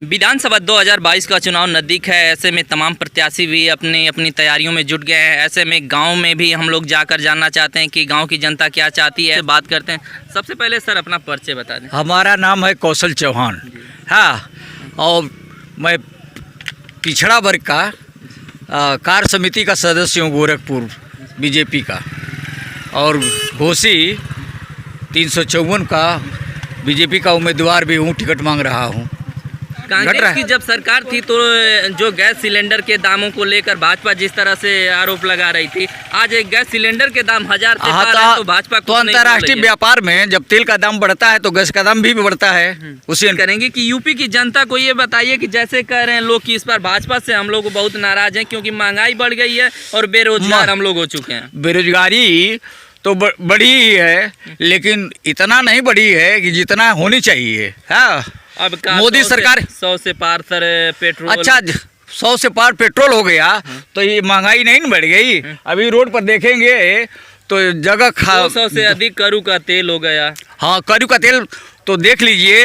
विधानसभा 2022 का चुनाव नज़दीक है। ऐसे में तमाम प्रत्याशी भी अपनी अपनी तैयारियों में जुट गए हैं। ऐसे में गांव में भी हम लोग जाकर जानना चाहते हैं कि गांव की जनता क्या चाहती है। बात करते हैं। सबसे पहले सर अपना परिचय बता दें। हमारा नाम है कौशल चौहान। हाँ, और मैं पिछड़ा वर्ग का कार्य समिति का सदस्य हूँ गोरखपुर बीजेपी का, और घोसी 354 का बीजेपी का उम्मीदवार भी हूँ, टिकट मांग रहा हूँ। कांग्रेस की जब सरकार थी तो जो गैस सिलेंडर के दामों को लेकर भाजपा जिस तरह से आरोप लगा रही थी, आज एक गैस सिलेंडर के दाम 1000 से पार है तो भाजपा तो अंतर्राष्ट्रीय व्यापार में जब तेल का दाम बढ़ता है तो गैस का दाम भी बढ़ता है। उसी करेंगे कि यूपी की जनता को ये बताइए कि जैसे कह रहे हैं लोग कि इस पर भाजपा से हम लोग बहुत नाराज हैं क्योंकि महंगाई बढ़ गई है और बेरोजगार हम लोग हो चुके हैं। बेरोजगारी तो बढ़ी ही है, लेकिन इतना नहीं बढ़ी है कि जितना होनी चाहिए। हाँ, अब मोदी सरकार 100 से पार सर पेट्रोल। अच्छा, 100 से पार पेट्रोल हो गया तो ये महंगाई नहीं बढ़ गई। अभी रोड पर देखेंगे तो जगह 200 से अधिक करू का तेल हो गया। हाँ, करू का तेल तो देख लीजिए।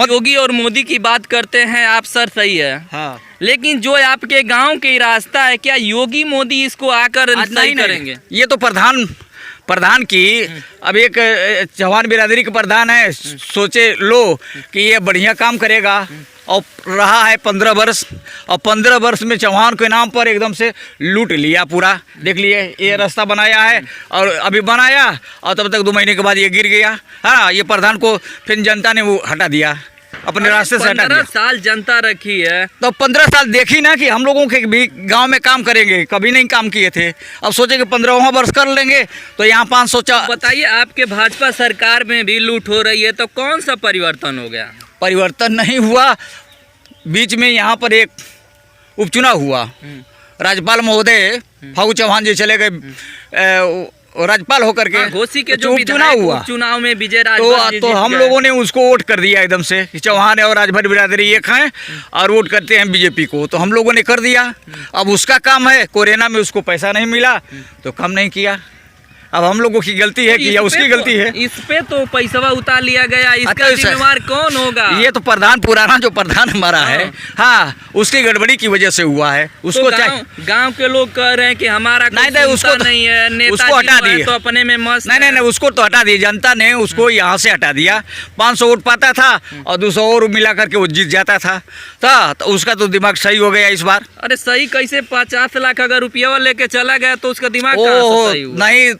योगी और मोदी की बात करते हैं आप सर, सही है। हाँ, लेकिन जो आपके गांव के रास्ता है, क्या योगी मोदी इसको आकर सही करेंगे? ये तो प्रधान की अब एक चौहान बिरादरी का प्रधान है, सोचे लो कि ये बढ़िया काम करेगा, और रहा है 15 वर्ष, और 15 वर्ष में चौहान के नाम पर एकदम से लूट लिया पूरा। देख लिए, ये रास्ता बनाया है और अभी बनाया और तब तक 2 महीने के बाद ये गिर गया। हाँ, ये प्रधान को फिर जनता ने वो हटा दिया, अपने रास्ते से हटा दिया। 15 साल जनता रखी है तो 15 साल देखी ना कि हम लोगों के भी गांव में काम करेंगे, कभी नहीं काम किए थे। अब सोचे कि 15वां वर्ष कर लेंगे तो यहाँ 500। बताइए, आपके भाजपा सरकार में भी लूट हो रही है तो कौन सा परिवर्तन हो गया? परिवर्तन नहीं हुआ। बीच में यहाँ पर एक उपचुनाव हुआ, राज्यपाल महोदय फागू चौहान जी चले गए राज्यपाल होकर के। घोसी के जो उपचुनाव हुआ, चुनाव में विजय तो हम लोगों ने उसको वोट कर दिया एकदम से कि चौहान और राजभर बिरादरी एक हैं और वोट करते हैं बीजेपी को, तो हम लोगों ने कर दिया। अब उसका काम है, कोरोना में उसको पैसा नहीं मिला तो काम नहीं किया। अब हम लोगों की गलती है कि या उसकी गलती है? इस पे तो पैसा उतार लिया गया, इसका जिम्मेवार कौन होगा? ये तो प्रधान, पुराना जो प्रधान हमारा है, हाँ, उसकी गड़बड़ी की वजह से हुआ है। उसको तो गांव के लोग कह रहे हैं कि हमारा नहीं, उसको नहीं है, नेता उसको हटा दिया तो अपने में मस्त। नहीं, उसको तो हटा दिया, जनता ने उसको यहाँ से हटा दिया। 500 वोट पाता था और 200 और मिला करके वो जीत जाता था। तो उसका तो दिमाग सही हो गया इस बार। अरे सही कैसे? 50 लाख अगर रुपया लेके चला गया तो उसका दिमाग कहाँ से सही हुआ? नहीं,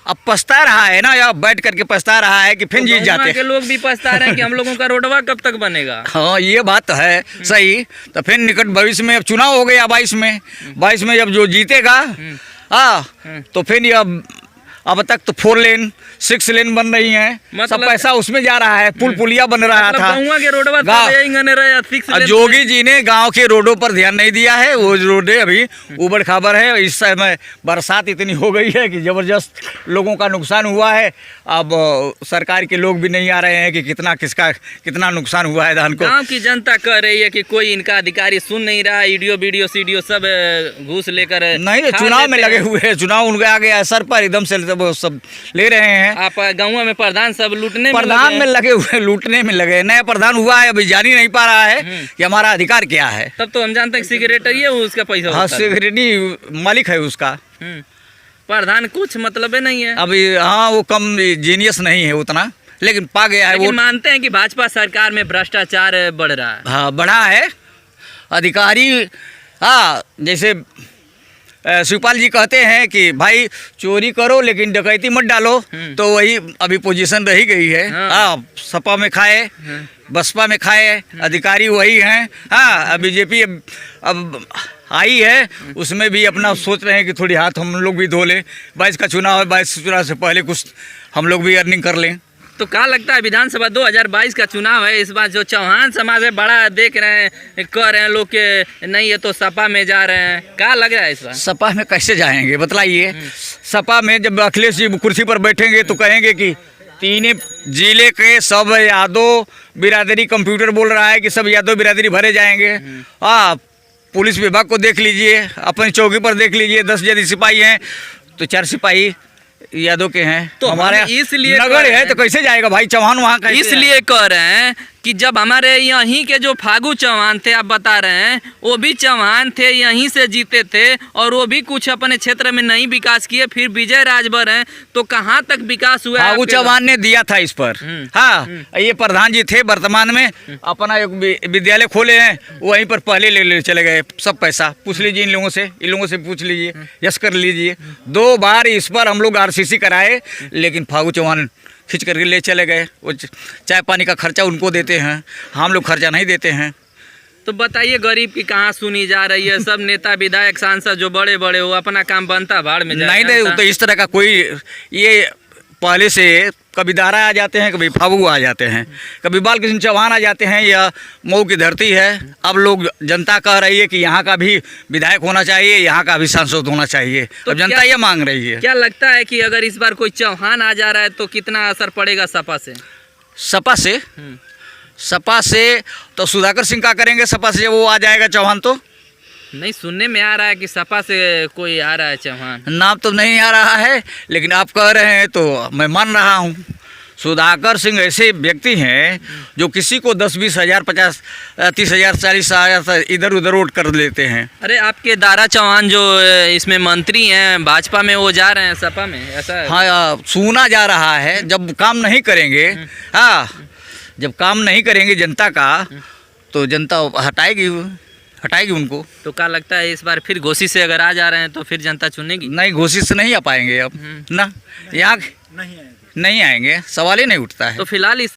अब पछता रहा है ना, या बैठ करके पछता रहा है कि फिर जीत जाते हैं। के लोग भी पछता रहे हैं कि हम लोगों का रोडवा कब तक बनेगा। हाँ, ये बात तो है सही। तो फिर निकट भविष्य में अब चुनाव हो गया 22 में जब जो जीतेगा, हाँ, तो फिर अब तक तो 4 लेन 6 लेन बन रही हैं, सब पैसा उसमें जा रहा है। पुलिया बन रहा था। जोगी जी ने गांव के रोडों पर ध्यान नहीं दिया है। वो रोडें अभी उबड़ खाबड़ है। इस समय बरसात इतनी हो गई है कि जबरदस्त लोगों का नुकसान हुआ है। अब सरकार के लोग भी नहीं आ रहे हैं कि कितना नुकसान हुआ है धान को। गाँव की जनता कह रही है कि कोई इनका अधिकारी सुन नहीं रहा, ईडीओ बीडीओ सीडीओ सब घूस लेकर नहीं, चुनाव में लगे हुए हैं। चुनाव उनके आ गया सर पर, एकदम से वो सब ले रहे हैं। आप गाँव में प्रधान सब लूटने में लगे हुए, लूटने में लगे। नया प्रधान हुआ है, अभी जान ही नहीं पा रहा है कि हमारा अधिकार क्या है। तब तो हम जानते हैं सेक्रेटरी है उसका पैसा। हाँ, सेक्रेटरी मालिक है उसका। प्रधान कुछ मतलब नहीं है अभी। हाँ, वो कम जीनियस नहीं है उतना, लेकिन पा गया है। वो मानते हैं कि भाजपा सरकार में भ्रष्टाचार बढ़ रहा है। हाँ, बढ़ा है। अधिकारी, हाँ, जैसे शिवपाल जी कहते हैं कि भाई चोरी करो लेकिन डकैती मत डालो, तो वही अभी पोजीशन रही गई है। हाँ, सपा में खाए, बसपा में खाए, अधिकारी वही हैं। हाँ, बीजेपी अब आई है, उसमें भी अपना सोच रहे हैं कि थोड़ी हाथ हम लोग भी धो लें। 22 का चुनाव है, 22 चुनाव से पहले कुछ हम लोग भी अर्निंग कर लें। तो क्या लगता है विधानसभा 2022 का चुनाव है, इस बार जो चौहान समाज है बड़ा देख रहे हैं, कह रहे हैं लोग के नहीं ये तो सपा में जा रहे हैं, क्या लग रहा है इस बार? सपा में कैसे जाएंगे बताइए? सपा में जब अखिलेश जी कुर्सी पर बैठेंगे तो कहेंगे कि 3 जिले के सब यादव बिरादरी, कंप्यूटर बोल रहा है कि सब यादव बिरादरी भरे जाएंगे। हाँ, पुलिस विभाग को देख लीजिए, अपनी चौकी पर देख लीजिए, 10 यदि सिपाही हैं तो 4 सिपाही यादव के हैं, तो हमारे हम इसलिए नगर कह रहे है तो कैसे जाएगा भाई, चौहान वहाँ कैसे इसलिए कह रहे हैं कि जब हमारे यहीं के जो फागू चौहान थे, आप बता रहे हैं, वो भी चौहान थे, यहीं से जीते थे और वो भी कुछ अपने क्षेत्र में नहीं विकास किए, फिर विजय राजभर हैं, तो कहाँ तक विकास हुआ है फागू आपके चौहान ने दिया था इस पर। हाँ, ये प्रधान जी थे वर्तमान में, अपना एक विद्यालय खोले हैं, वहीं पर पहले ले चले गए सब पैसा। पूछ लीजिए इन लोगों से पूछ लीजिए, यस कर लीजिए। 2 बार इस पर हम लोग RCC कराए, लेकिन फागू चौहान खींच करके ले चले गए। वो चाय पानी का खर्चा उनको देते हैं, हम लोग खर्चा नहीं देते हैं। तो बताइए, गरीब की कहाँ सुनी जा रही है? सब नेता विधायक सांसद जो बड़े बड़े हो अपना काम बनता भाड़ में जाए। नहीं, तो इस तरह का कोई, ये पहले से कभी दारा आ जाते हैं, कभी फागू आ जाते हैं, कभी बालकृष्ण चौहान आ जाते हैं। यह मऊ की धरती है। अब लोग, जनता कह रही है कि यहाँ का भी विधायक होना चाहिए, यहाँ का भी सांसद होना चाहिए। तो अब जनता ये मांग रही है। क्या लगता है कि अगर इस बार कोई चौहान आ जा रहा है तो कितना असर पड़ेगा सपा से? सपा से तो सुधाकर सिंह का करेंगे। सपा से वो आ जाएगा चौहान तो नहीं, सुनने में आ रहा है कि सपा से कोई आ रहा है चौहान। नाम तो नहीं आ रहा है, लेकिन आप कह रहे हैं तो मैं मान रहा हूँ। सुधाकर सिंह ऐसे व्यक्ति हैं जो किसी को 10-20 हज़ार, 50-30 हज़ार, 40 हज़ार इधर उधर वोट कर लेते हैं। अरे आपके दारा चौहान जो इसमें मंत्री हैं भाजपा में, वो जा रहे हैं सपा में, ऐसा है? हाँ, सुना जा रहा है। जब काम नहीं करेंगे, हाँ, जब काम नहीं करेंगे जनता का, तो जनता हटाएगी उनको। तो क्या लगता है इस बार फिर घोषी से अगर आ जा रहे हैं तो फिर जनता चुनेगी? नहीं, घोषित से नहीं आ पाएंगे अब ना, यहाँ नहीं आएंगे, सवाल ही नहीं उठता है। तो फिलहाल इस